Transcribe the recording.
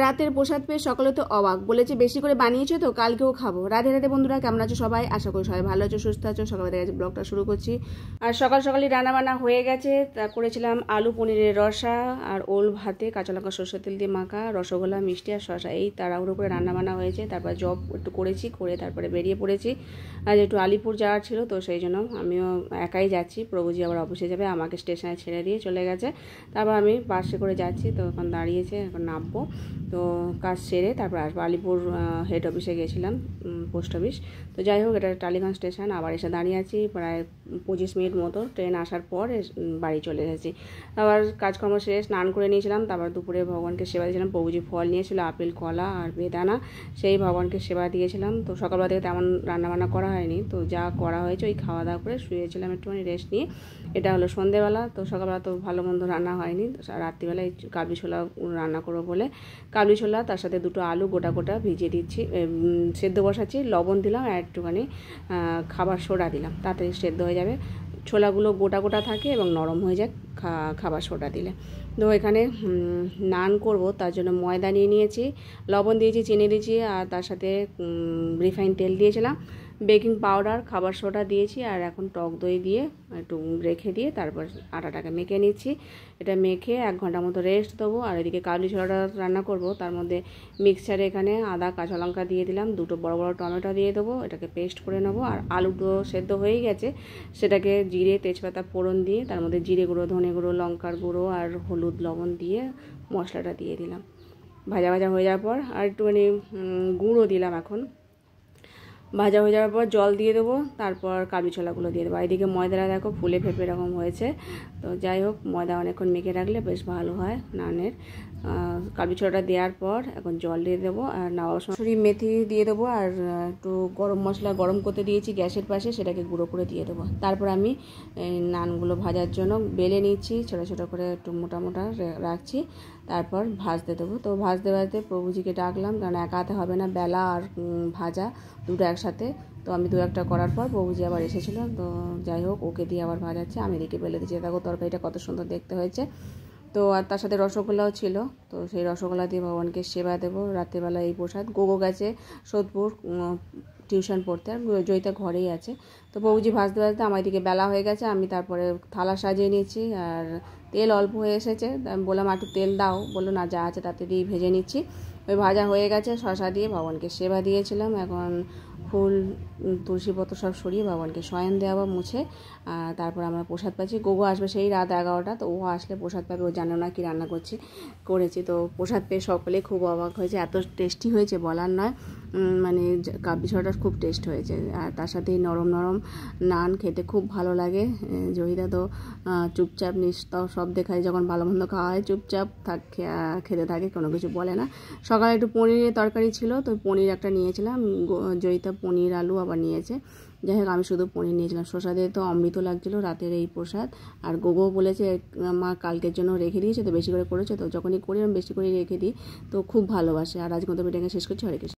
রাতের প্রসাদ পেয়ে সকলে তো অবাক, বলেছে বেশি করে বানিয়েছো তো, কালকেও খাবো। রাধে রাধে বন্ধুরা, কেমন আছো সবাই? আশা করি সবাই ভালো আছো, সুস্থ আছো। সকালে দেখা যাচ্ছে ব্লগটা শুরু করছি। আর সকাল সকালই রান্নাবান্না হয়ে গেছে। তা করেছিলাম আলু পনিরের রসা আর ওল ভাতে কাঁচা লঙ্কা সরষের তেল দিয়ে মাখা, রসগোল্লা, মিষ্টি আর শসা। এই তাড়াহুড়ো করে রান্নাবান্না হয়েছে। তারপর জব একটু করেছি, করে তারপরে বেরিয়ে পড়েছি। আজ একটু আলিপুর যাওয়ার ছিল, তো সেই জন্য আমিও একাই যাচ্ছি। প্রভুজি আবার অফিসে যাবে, আমাকে স্টেশনে ছেড়ে দিয়ে চলে গেছে। তারপর আমি বাসে করে যাচ্ছি, তো এখন দাঁড়িয়েছে, এখন নামবো। তো কাজ সেরে তারপর আসবো। আলিপুর হেড অফিসে গেছিলাম, পোস্ট অফিস। তো যাই হোক, এটা টালিগঞ্জ স্টেশন। আবার এসে দাঁড়িয়ে আছি প্রায় 25 মিনিট মতো। ট্রেন আসার পর বাড়ি চলে এসেছি। আবার কাজকর্ম সেরে স্নান করে নিয়েছিলাম। তারপর দুপুরে ভগবানকে সেবা দিয়েছিলাম। প্রভুজি ফল নিয়েছিল, আপেল, কলা আর বেদানা, সেই ভগবানকে সেবা দিয়েছিলাম। তো সকালবেলা থেকে তেমন রান্নাবান্না করা হয়নি, তো যা করা হয়েছে ওই খাওয়া দাওয়া করে শুয়েছিলাম একটুখানি রেস্ট নিয়ে। এটা হলো সন্ধেবেলা। তো সকালবেলা তো ভালো মন্দ রান্না হয়নি, রাত্রিবেলায় কাবলি ছোলা রান্না করবো বলে কাবলি ছোলা, তার সাথে দুটো আলু গোটা গোটা ভিজিয়ে দিচ্ছি, সেদ্ধ বসাচ্ছি। লবণ দিলাম আর একটুখানি খাবার সোডা দিলাম, তাড়াতাড়ি সেদ্ধ হয়ে যাবে। ছোলাগুলো গোটা গোটা থাকে এবং নরম হয়ে যায় খাবার সোডা দিলে। তো এখানে নান করব, তার জন্য ময়দা নিয়ে নিয়েছি, লবণ দিয়েছি, চিনি দিয়েছি, আর তার সাথে রিফাইন তেল দিয়েছিলাম, বেকিং পাউডার, খাবার সোডা দিয়েছি, আর এখন টক দই দিয়ে একটু রেখে দিয়ে তারপর আটাটাকে মেখে নিচ্ছি। এটা মেখে 1 ঘন্টা মতো রেস্ট দেবো। আর এদিকে কাবলি ছোলাটা রান্না করব, তার মধ্যে মিক্সচারে এখানে আদা, কাঁচা লঙ্কা দিয়ে দিলাম, দুটো বড় বড় টমেটো দিয়ে দেবো, এটাকে পেস্ট করে নেবো। আর আলুটো সেদ্ধ হয়েই গেছে, সেটাকে জিরে তেজপাতা ফোড়ন দিয়ে তার মধ্যে জিরে গুঁড়ো, ধনে গুঁড়ো, লঙ্কার গুঁড়ো আর হলুদ লবণ দিয়ে মশলাটা দিয়ে দিলাম। ভাজা ভাজা হয়ে যাওয়ার পর আর একটুখানি গুঁড়ো দিলাম। এখন ভাজা হয়ে যাওয়ার পর জল দিয়ে দেবো, তারপর কাবলি ছোলাগুলো দিয়ে দেবো। এদিকে ময়দাটা দেখো ফুলে ফেপে এরকম হয়েছে। তো যাই হোক, ময়দা অনেকক্ষণ মেখে রাখলে বেশ ভালো হয় নানের। কাবলি ছোলাটা দেওয়ার পর এখন জল দিয়ে দেবো, আর নওয়াবশরী মেথি দিয়ে দেবো, আর একটু গরম মশলা গরম করতে দিয়েছি গ্যাসের পাশে, সেটাকে গুঁড়ো করে দিয়ে দেবো। তারপর আমি নানগুলো ভাজার জন্য বেলে নিচ্ছি, ছোটো ছোটো করে একটু মোটা মোটা রাখছি, তারপর ভাজতে দেবো। তো ভাজতে ভাজতে প্রভুজিকে ডাকলাম, কারণ একা হাতে হবে না, বেলা আর ভাজা দুটো একসাথে। তো আমি 2-1টা করার পর প্রভুজি আবার এসেছিলো, তো যাই হোক ওকে দিয়ে আবার ভাজাচ্ছে, আমি এদিকে বেলে দিচ্ছি। দেখো তরকারিটা কত সুন্দর দেখতে হয়েছে। তো আর তার সাথে রসগোল্লাও ছিল, তো সেই রসগোল্লা দিয়ে ভগবানকে সেবা দেবো। রাত্রিবেলা এই প্রসাদ। গোগো গেছে সোদপুর টিউশন পড়তে, আর জয়িতা ঘরেই আছে। তো প্রভুজি ভাজতে ভাজতে আমার দিকে বেলা হয়ে গেছে, আমি তারপরে থালা সাজিয়ে নিয়েছি। আর তেল অল্প হয়ে এসেছে, আমি বললাম একটু তেল দাও, বললো না যা আছে তাতে দিয়ে ভেজে নিচ্ছি। ওই ভাজা হয়ে গেছে, শশা দিয়ে ভগবানকে সেবা দিয়েছিলাম। এখন ফুল তুলসীপত্র সব সরিয়ে ভগবানকে শয়ন দেওয়া মুছে, তারপর আমরা প্রসাদ পাচ্ছি। গোগো আসবে সেই রাত 11টা, তো ও আসলে প্রসাদ পাবে, ও জানে না কি রান্না করেছি। তো প্রসাদ পেয়ে সকলে খুব অবাক হয়েছে, এত টেস্টি হয়েছে বলার নয়। মানে কাবলি ছোলাটা খুব টেস্ট হয়েছে, আর তার সাথে নরম নরম নান খেতে খুব ভালো লাগে। জহিদা তো চুপচাপ নিস্তব সব দেখায়, যখন ভালো মন্দ খাওয়া হয় চুপচাপ খেতে থাকে, কোনো কিছু বলে না। সকালে একটু পনিরের তরকারি ছিল, তো পনির একটা নিয়েছিলাম, জয়িতা পনির আলু আবার নিয়েছে। যাই হোক, আমি শুধু পনির নিয়েছিলাম। শসা দিয়ে তো অমৃত লাগছিলো রাতের এই প্রসাদ। আর গোগো বলেছে মা কালকের জন্য রেখে দিয়েছে, তো বেশি করে করেছে, তো যখনই করি আমি বেশি করে রেখে দিই, তো খুব ভালোবাসে। আর আজকে মতো ভিডিওটা শেষ করছি। হরে কৃষ্ণ।